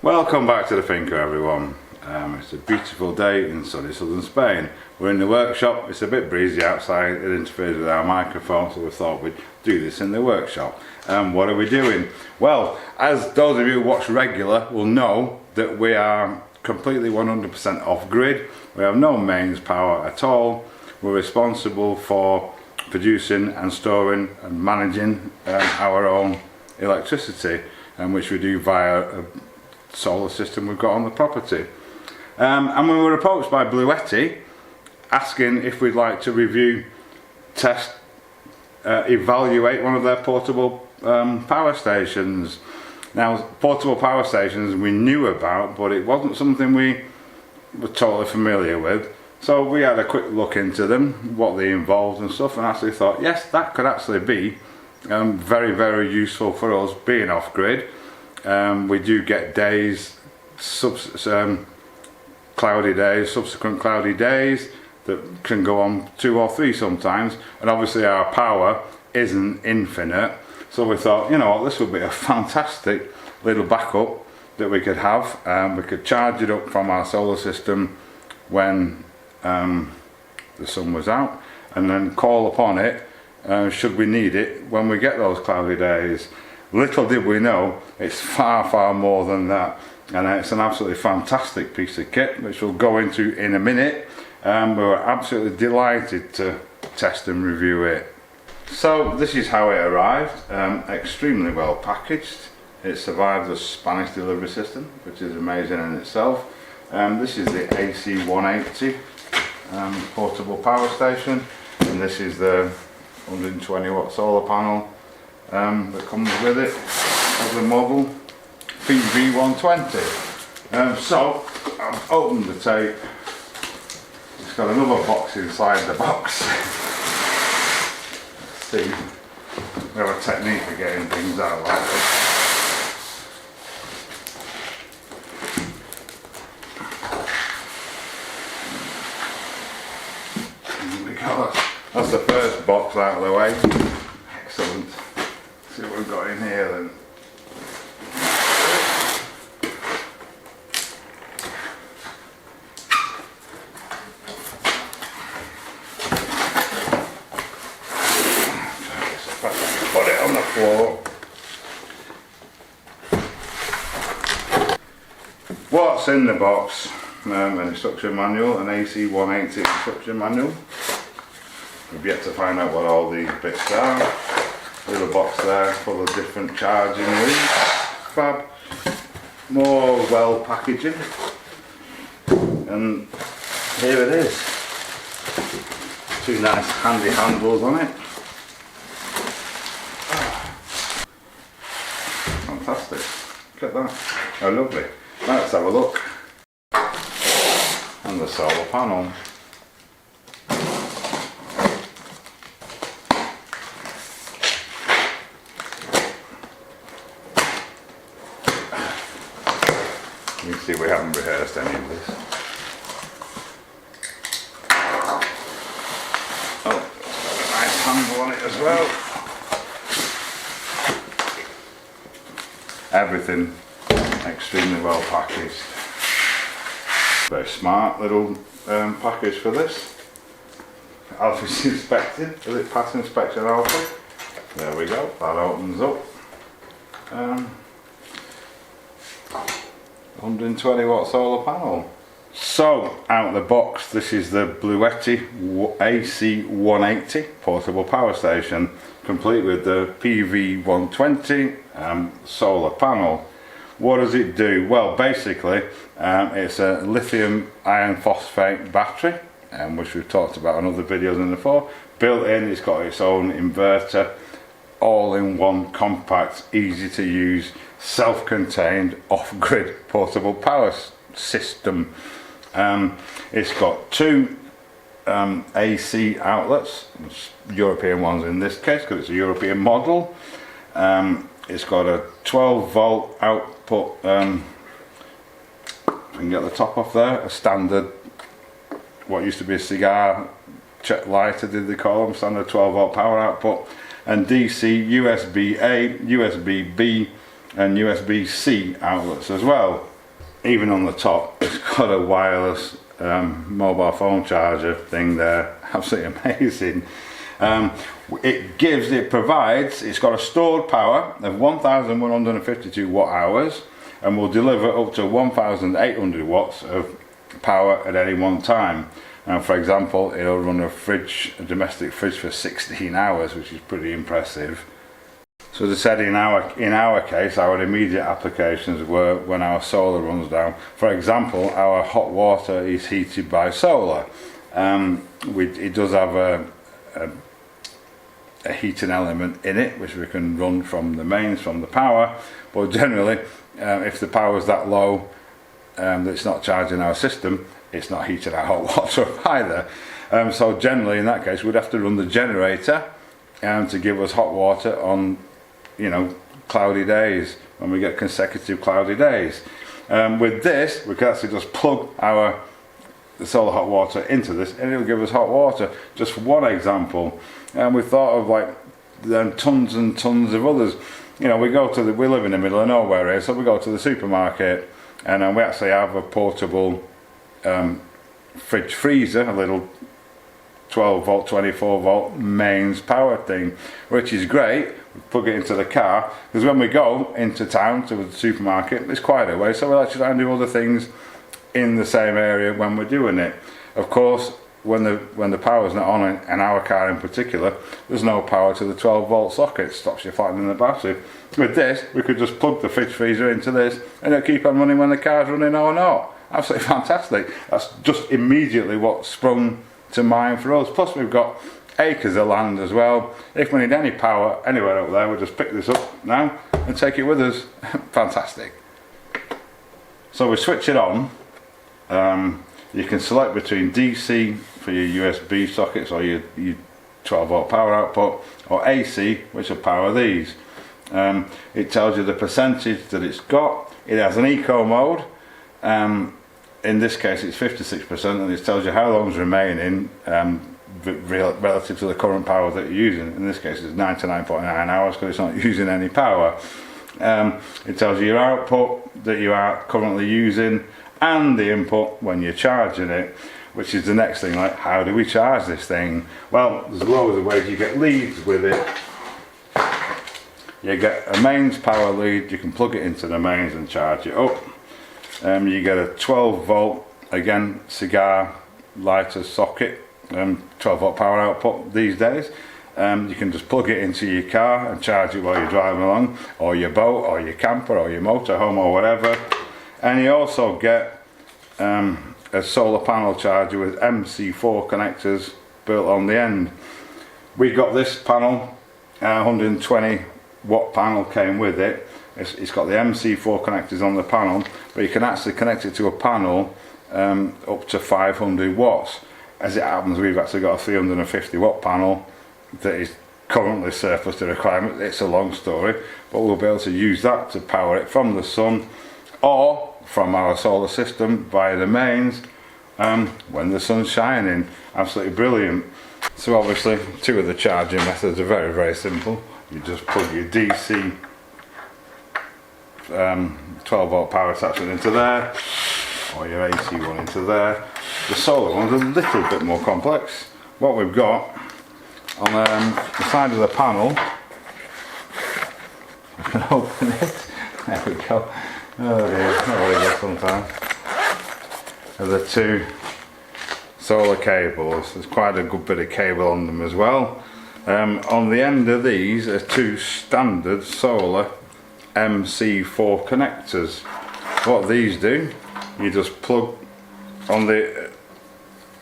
Welcome back to the Finca, everyone. It's a beautiful day in sunny southern Spain. We're in the workshop. It's a bit breezy outside, it interferes with our microphone, so we thought we'd do this in the workshop. What are we doing? Well, as those of you who watch regular will know, that we are completely 100% off grid. We have no mains power at all. We're responsible for producing and storing and managing our own electricity, which we do via a solar system we've got on the property. And we were approached by Bluetti asking if we'd like to review, test, evaluate one of their portable power stations. Now, portable power stations we knew about, but it wasn't something we were totally familiar with. So we had a quick look into them, what they involved and stuff, and actually thought, yes, that could actually be very, very useful for us being off grid. We do get days, cloudy days, subsequent cloudy days that can go on 2 or 3 sometimes, and obviously our power isn't infinite. So we thought, you know what, this would be a fantastic little backup that we could have. We could charge it up from our solar system when the sun was out, and then call upon it should we need it when we get those cloudy days. Little did we know, it's far, far more than that, and it's an absolutely fantastic piece of kit which we'll go into in a minute. We were absolutely delighted to test and review it. So this is how it arrived, extremely well packaged. It survived the Spanish delivery system, which is amazing in itself. This is the AC180 portable power station, and this is the 120 watt solar panel that comes with it as a model PV120. So I've opened the tape. It's got another box inside the box. Let's see, we have a technique for getting things out like this. That's the first box out of the way. Excellent. Let's see what we've got in here then. Put it on the floor. What's in the box? An instruction manual, an AC180 instruction manual. We've yet to find out what all these bits are. Little box there full of different charging leads. Fab. More well packaging. And here it is. 2 nice handy handles on it. Fantastic. Look at that. How lovely. Let's have a look. And the solar panel. You can see we haven't rehearsed any of this. Oh, it's got a nice handle on it as well. Everything extremely well packaged. Very smart little package for this. Alfie's inspected. Will it pass inspection, Alfie? There we go. That opens up. 120 watt solar panel. So out of the box, this is the Bluetti AC180 portable power station, complete with the PV120 solar panel. What does it do? Well, basically it's a lithium iron phosphate battery, which we've talked about in other videos in before. Built in, it's got its own inverter, all in one compact, easy to use, self-contained, off-grid portable power system. It's got 2 AC outlets, European ones in this case because it's a European model. It's got a 12 volt output, if I can get the top off there, a standard, what used to be a cigar lighter did they call them, standard 12 volt power output, and DC, USB A, USB B and USB-C outlets as well. Even on the top it's got a wireless mobile phone charger thing there. Absolutely amazing. It's got a stored power of 1152 watt hours and will deliver up to 1800 watts of power at any one time. For example, it'll run a domestic fridge for 16 hours, which is pretty impressive. So as I said, in our case, our immediate applications were when our solar runs down. For example, our hot water is heated by solar. It does have a heating element in it, which we can run from the mains, from the power. But generally, if the power is that low that it's not charging our system, it's not heating our hot water either. So generally, in that case, we'd have to run the generator to give us hot water on, cloudy days, when we get consecutive cloudy days. With this, we can actually just plug the solar hot water into this, and it'll give us hot water. Just for one example, and we thought of tons and tons of others. We live in the middle of nowhere here, so we go to the supermarket, and we actually have a portable fridge freezer, a little 12 volt 24 volt mains power thing, which is great. We plug it into the car, because when we go into town to the supermarket, it's quite a way, so we'll actually try and do other things in the same area when we're doing it. Of course, when the power's not on in our car in particular, there's no power to the 12 volt socket. It stops you flattening the battery. With this, we could just plug the fridge freezer into this, and it'll keep on running when the car's running or not. Absolutely fantastic. That's just immediately what sprung to mind for us. Plus we've got acres of land as well. If we need any power anywhere up there, we'll just pick this up now and take it with us. Fantastic. So we switch it on. You can select between DC for your USB sockets or your 12 volt power output, or AC, which will power these. It tells you the percentage that it's got. It has an eco mode. In this case it's 56%, and it tells you how long's remaining relative to the current power that you're using. In this case it's 99.9 hours because it's not using any power. It tells you your output that you are currently using and the input when you're charging it, which is the next thing, like how do we charge this thing? Well, there's loads of ways. You get leads with it. You get a mains power lead, you can plug it into the mains and charge it up. You get a 12 volt, again, cigar lighter socket, 12 volt power output these days. You can just plug it into your car and charge it while you're driving along, or your boat, or your camper, or your motorhome, or whatever. And you also get a solar panel charger with MC4 connectors built on the end. We got this panel, 120 watt panel came with it. It's got the MC4 connectors on the panel, but you can actually connect it to a panel up to 500 watts. As it happens, we've actually got a 350 watt panel that is currently surplus to requirement. It's a long story, but we'll be able to use that to power it from the sun or from our solar system via the mains when the sun's shining. Absolutely brilliant. So obviously two of the charging methods are very, very simple. You just plug your DC 12 volt power attachment into there, or your AC one into there. The solar one's a little bit more complex. What we've got on the side of the panel, I can open it, there we go. Oh dear, not really good sometimes. Are the two solar cables. There's quite a good bit of cable on them as well. On the end of these are two standard solar MC4 connectors. What these do, you just plug on the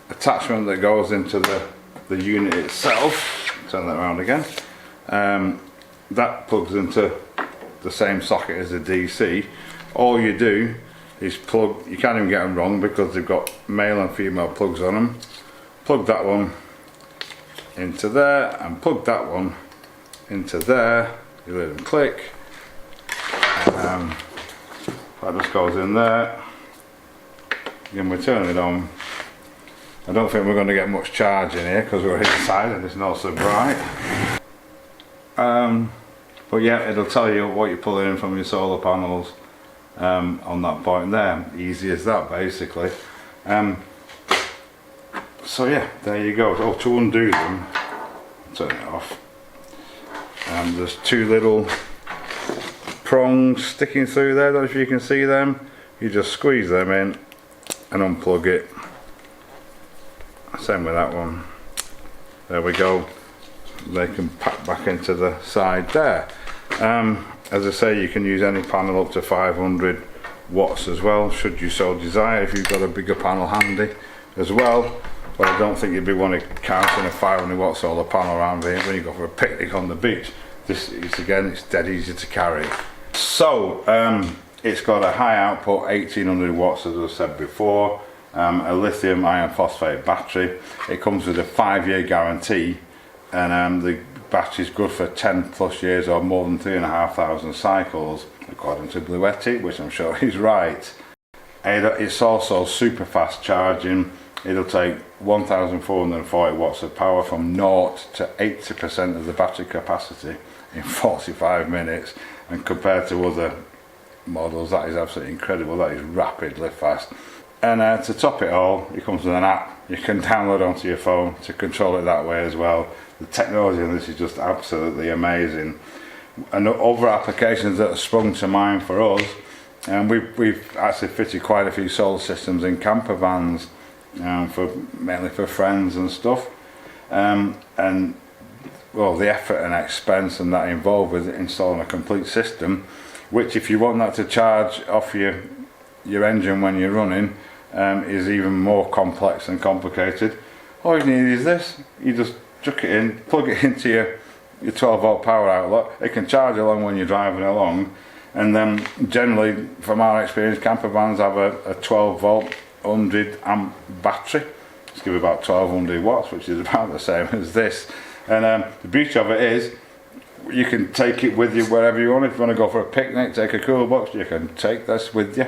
attachment that goes into the unit itself. Turn that around again. That plugs into the same socket as the DC. All you do is plug, you can't even get them wrong because they've got male and female plugs on them. Plug that one into there and plug that one into there. You let them click. That just goes in there. Again, we turn it on. I don't think we're going to get much charge in here because we're inside and it's not so bright. But yeah, it'll tell you what you're pulling in from your solar panels on that point there. Easy as that, basically. So yeah, there you go. Oh, to undo them, turn it off. There's two little prongs sticking through there. I don't know if you can see them. You just squeeze them in and unplug it. Same with that one. There we go. They can pack back into the side there. As I say, you can use any panel up to 500 watts as well, should you so desire, if you've got a bigger panel handy as well. But I don't think you'd be wanting to count in a 500 watt solar panel around here when you go for a picnic on the beach. This is, again, it's dead easy to carry. So it's got a high output 1800 watts, as I said before, a lithium iron phosphate battery. It comes with a 5-year guarantee, and the battery's good for 10 plus years or more than 3,500 cycles, according to Bluetti, which I'm sure he's right. It's also super fast charging. It'll take 1,440 watts of power from 0 to 80% of the battery capacity in 45 minutes, and compared to other models, that is absolutely incredible. That is rapidly fast. And to top it all, it comes with an app you can download onto your phone to control it that way as well. The technology on this is just absolutely amazing. And other applications that have sprung to mind for us, and we've actually fitted quite a few solar systems in camper vans, mainly for friends and stuff. And well, the effort and expense and that involved with installing a complete system, which if you want that to charge off your engine when you're running, is even more complex and complicated. All you need is this. You just chuck it in, plug it into your 12 volt power outlet. It can charge along when you're driving along, and then generally, from our experience, camper vans have a 12 volt 100 amp battery. It's give about 1200 watts, which is about the same as this. And the beauty of it is, you can take it with you wherever you want. If you want to go for a picnic, take a cool box, you can take this with you.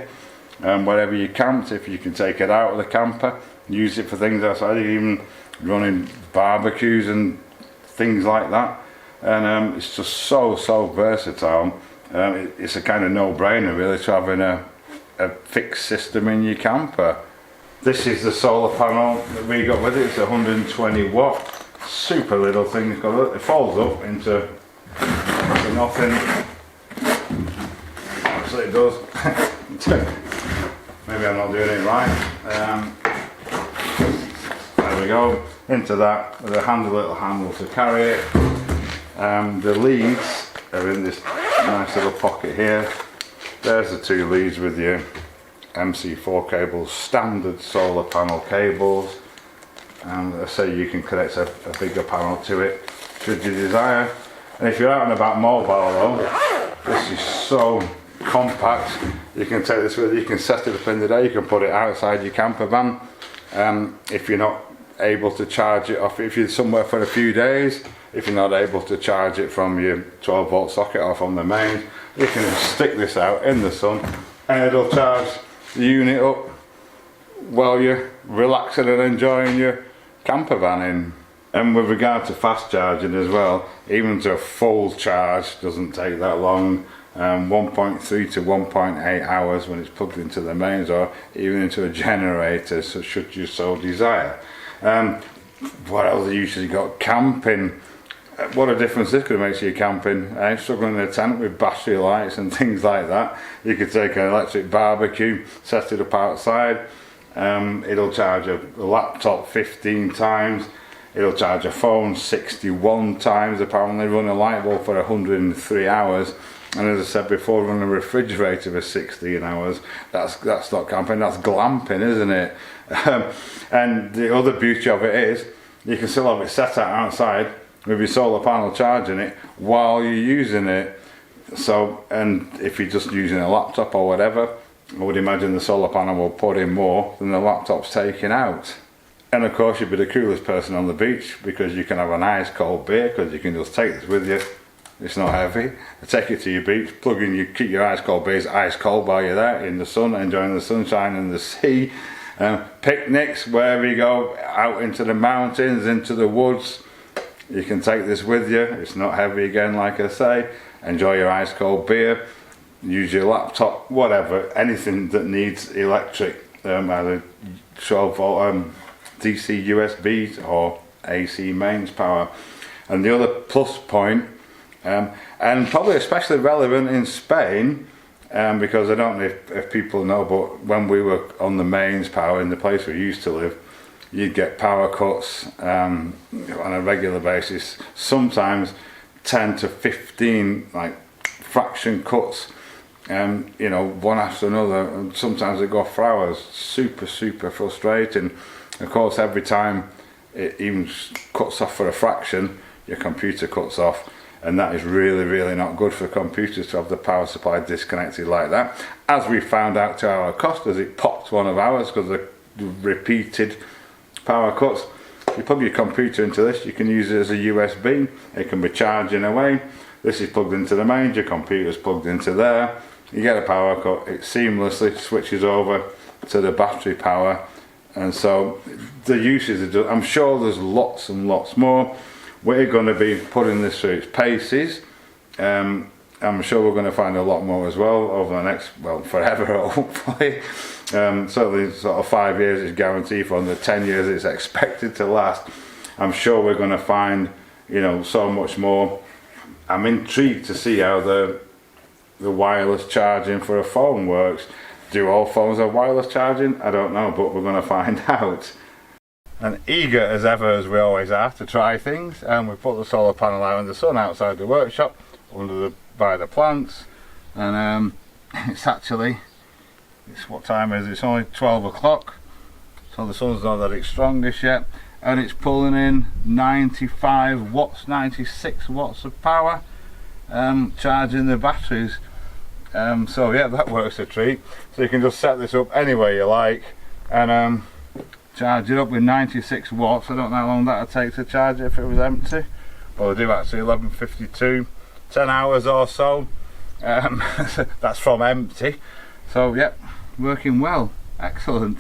Wherever you camp, if you can take it out of the camper, use it for things outside, even running barbecues and things like that. And it's just so versatile. It's a kind of no-brainer really to having a fixed system in your camper. This is the solar panel that we got with it. It's 120 watt, super little thing. It folds up into nothing. Actually it does. Maybe I'm not doing it right. There we go. Into that with a handy little handle to carry it. The leads are in this nice little pocket here. There's the two leads with your MC4 cables, standard solar panel cables. And I say you can connect a bigger panel to it should you desire. And if you're out and about mobile though, this is so compact. You can take this with you, you can set it up in the day, you can put it outside your camper van. If you're not able to charge it off, if you're somewhere for a few days, if you're not able to charge it from your 12 volt socket or from the mains, you can just stick this out in the sun and it'll charge the unit up while you're relaxing and enjoying your camper van in. And with regard to fast charging as well, even to a full charge doesn't take that long. 1.3 to 1.8 hours when it's plugged into the mains or even into a generator, so should you so desire. What else have you usually got? Camping. What a difference this could make to your camping. Struggling in a tent with battery lights and things like that. You could take an electric barbecue, set it up outside. It'll charge a laptop 15 times. It'll charge a phone 61 times. Apparently run a light bulb for 103 hours. And as I said before, run a refrigerator for 16 hours. That's not camping, that's glamping, isn't it? And the other beauty of it is, you can still have it set out outside with your solar panel charging it while you're using it. So, and if you're just using a laptop or whatever, I would imagine the solar panel will put in more than the laptop's taking out. And of course, you'd be the coolest person on the beach because you can have an ice cold beer, because you can just take this with you. It's not heavy. Take it to your beach, plug in, keep your ice cold beers ice cold while you're there in the sun, enjoying the sunshine and the sea. Picnics, wherever you go, out into the mountains, into the woods, you can take this with you. It's not heavy again, like I say. enjoy your ice cold beer, use your laptop, whatever, anything that needs electric, either 12 volt DC USB or AC mains power. And the other plus point, and probably especially relevant in Spain, because I don't know if people know, but when we were on the mains power in the place we used to live, you'd get power cuts on a regular basis, sometimes 10 to 15 like fraction cuts, you know, one after another, and sometimes they go for hours. Super frustrating. Of course, every time it even cuts off for a fraction, your computer cuts off, and that is really not good for computers to have the power supply disconnected like that, as we found out to our cost, as it popped one of ours because of the repeated power cuts. You plug your computer into this, you can use it as a USB, it can be charging away. This is plugged into the mains, your computer's plugged into there, you get a power cut, it seamlessly switches over to the battery power. And so the uses, I'm sure there's lots and lots more. We're going to be putting this through its paces. I'm sure we're going to find a lot more as well over the next, well, forever hopefully. Certainly sort of 5 years is guaranteed, for the 10 years it's expected to last. I'm sure we're going to find, you know, so much more. I'm intrigued to see how the wireless charging for a phone works. Do all phones have wireless charging? I don't know, but we're going to find out. And eager as ever, as we always are, to try things, and we put the solar panel out in the sun outside the workshop by the plants, and it's what time is it? It's only 12 o'clock, so the sun's not at its strongest yet, and it's pulling in 95 watts, 96 watts of power, charging the batteries. So yeah, that works a treat. So you can just set this up anywhere you like, and charge it up with 96 watts. I don't know how long that would take to charge it if it was empty. Well, they do actually 11:52, 10 hours or so. That's from empty. So yep, working well, excellent.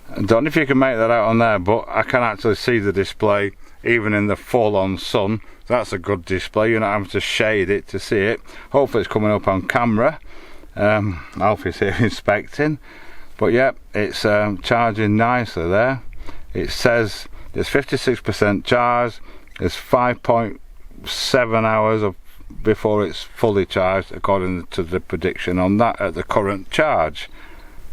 I don't know if you can make that out on there, but I can actually see the display even in the full-on sun. That's a good display. You're not having to shade it to see it. Hopefully it's coming up on camera. Alfie's here inspecting. But yeah, it's charging nicely there. It says it's 56% charged. It's 5.7 hours before it's fully charged, according to the prediction on that at the current charge.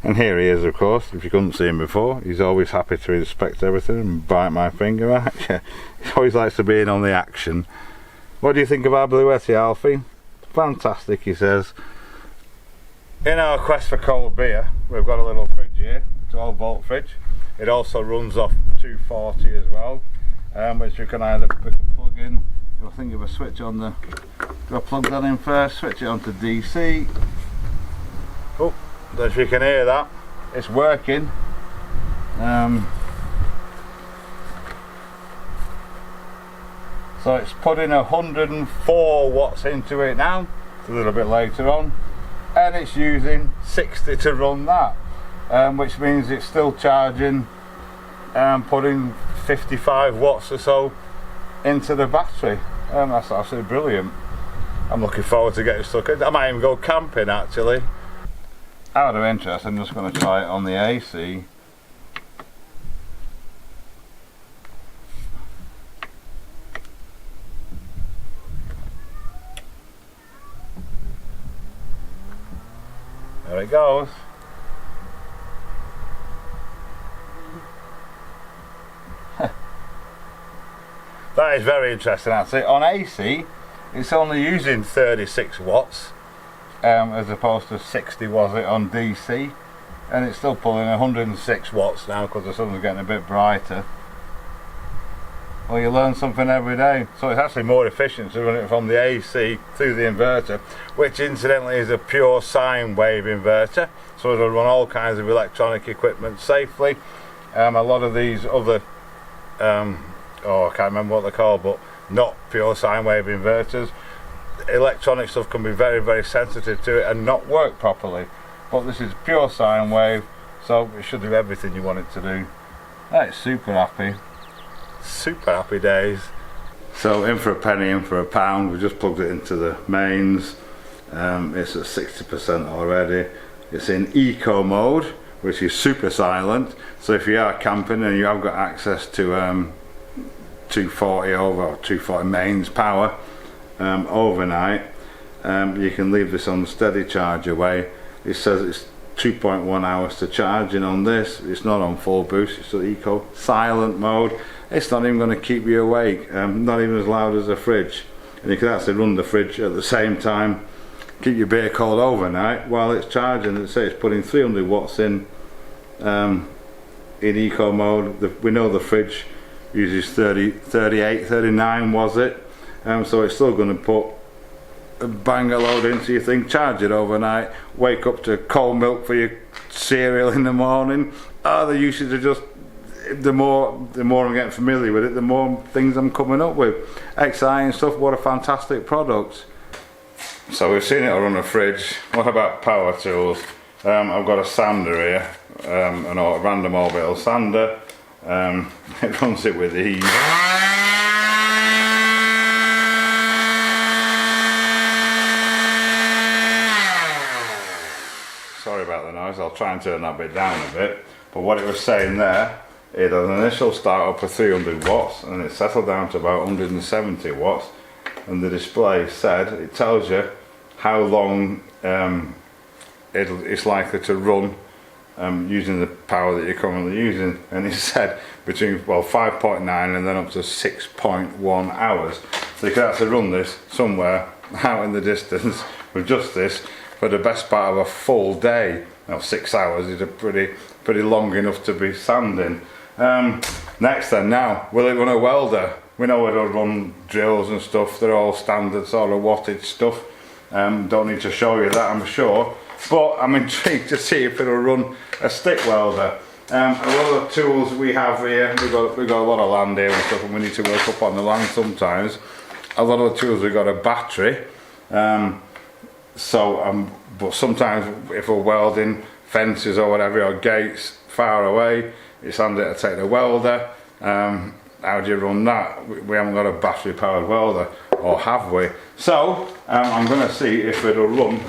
And here he is, of course. If you couldn't see him before, he's always happy to inspect everything and bite my finger at you. He always likes to be in on the action. What do you think of our Bluetti, Alfie? Fantastic, he says. In our quest for cold beer, we've got a little fridge here, 12 volt fridge. It also runs off 240 as well, which you can either plug in. You'll think of a switch on the. Go plug that in first, switch it onto DC. Oh, don't know if you can hear that. It's working. So it's putting 104 watts into it now. A little bit later on. And it's using 60 to run that, which means it's still charging, putting 55 watts or so into the battery. That's absolutely brilliant. I'm looking forward to getting stuck in. I might even go camping actually. Out of interest, I'm just going to try it on the AC. There it goes. That is very interesting actually. On AC, it's only using 36 watts as opposed to 60 was it on DC, and it's still pulling 106 watts now because the sun's getting a bit brighter. Well, you learn something every day. So it's actually more efficient to run it from the AC through the inverter, which incidentally is a pure sine wave inverter, so it'll run all kinds of electronic equipment safely. A lot of these other I can't remember what they're called, but not pure sine wave inverters, electronic stuff can be very sensitive to it and not work properly, but this is pure sine wave, so it should do everything you want it to do. That's super happy days. So in for a penny, in for a pound. We just plugged it into the mains. It's at 60% already. It's in eco mode, which is super silent. So if you are camping and you have got access to 240 over or 240 mains power overnight, you can leave this on steady charge away. It says it's 2.1 hours to charging on this. It's not on full boost, it's on eco silent mode. It's not even going to keep you awake, not even as loud as a fridge. And you can actually run the fridge at the same time, keep your beer cold overnight while it's charging. It says it's putting 300 watts in eco mode. We know the fridge uses 38, 39 was it, so it's still going to put a banger load into your thing, charge it overnight, wake up to cold milk for your cereal in the morning. The usage are just, the more I'm getting familiar with it, the more things I'm coming up with. Exciting stuff. What a fantastic product. So we've seen it run a fridge. What about power tools? I've got a sander here, a random orbital sander. It runs it with ease. Sorry about the noise, I'll try and turn that bit down a bit. But what it was saying there, it had an initial start up of 300 watts and it settled down to about 170 watts. And the display said, it tells you how long it's likely to run using the power that you're currently using. And it said between 5.9 and then up to 6.1 hours. So you can actually run this somewhere out in the distance with just this for the best part of a full day. Now 6 hours is a pretty long enough to be sanding. Next then, now, will it run a welder? We know it'll run drills and stuff, they're all standard sort of wattage stuff. Don't need to show you that, I'm sure. But I'm intrigued to see if it'll run a stick welder. A lot of tools we have here, we've got a lot of land here and stuff, and we need to work up on the land sometimes. A lot of the tools we've got a battery. But sometimes if we're welding fences or whatever, or gates far away, it's handy to take the welder. How do you run that? We haven't got a battery powered welder, or have we? So I'm going to see if it'll run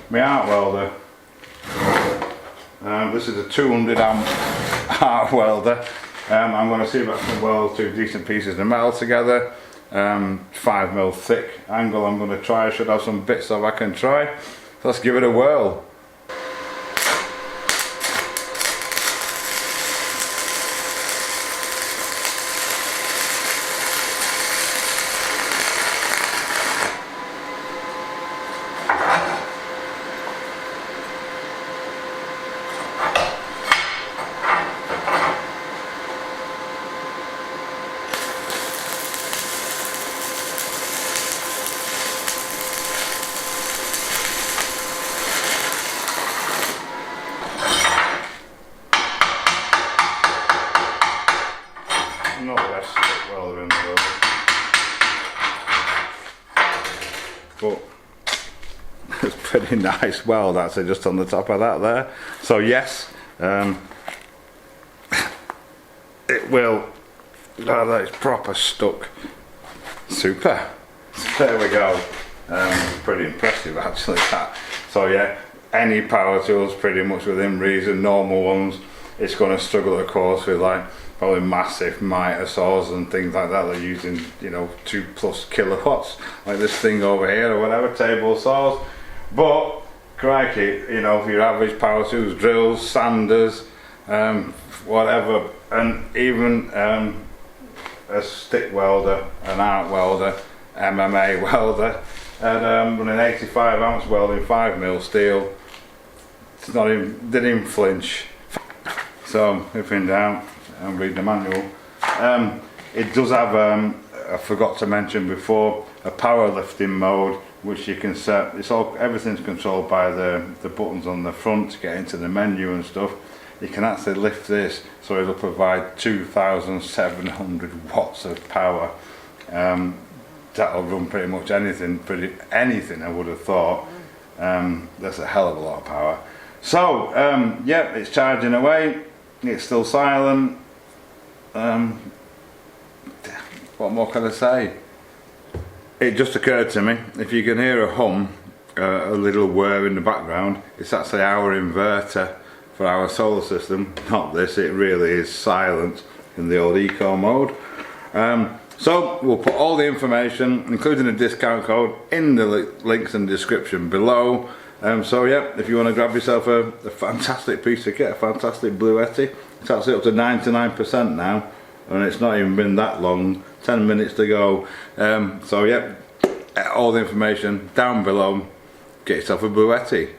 my arc welder. This is a 200 amp arc welder. I'm going to see if I can weld two decent pieces of metal together. 5mm thick angle I'm going to try. I should have some bits that I can try. So let's give it a whirl. Not the best stick welder in the world, but it's pretty nice weld actually just on the top of that there. So yes, it will. That's proper stuck. Super. There we go. Pretty impressive actually that. So yeah, any power tools pretty much within reason, normal ones. It's going to struggle of course with like probably massive miter saws and things like that. They're using 2+ kilowatts like this thing over here or whatever, table saws. But crikey, for your average power tools, drills, sanders, whatever, and even a stick welder, an arc welder, MMA welder, and running 85 ounce welding 5mm steel, it's not even, didn't even flinch. So if in doubt, and read the manual. It does have, I forgot to mention before, a powerlifting mode which you can set. Everything's controlled by the buttons on the front to get into the menu and stuff. You can actually lift this, so it'll provide 2,700 watts of power. That'll run pretty much anything. I would have thought. That's a hell of a lot of power. So yeah, it's charging away. It's still silent. what more can I say? It just occurred to me, if you can hear a hum, a little whir in the background, it's actually our inverter for our solar system, not this. It really is silent in the old eco mode. So we'll put all the information, including a discount code, in the links in the description below. So yeah, if you want to grab yourself a fantastic piece of kit, a fantastic Bluetti, it's actually up to 99% now, and it's not even been that long, 10 minutes to go. So yeah, all the information down below. Get yourself a Bluetti.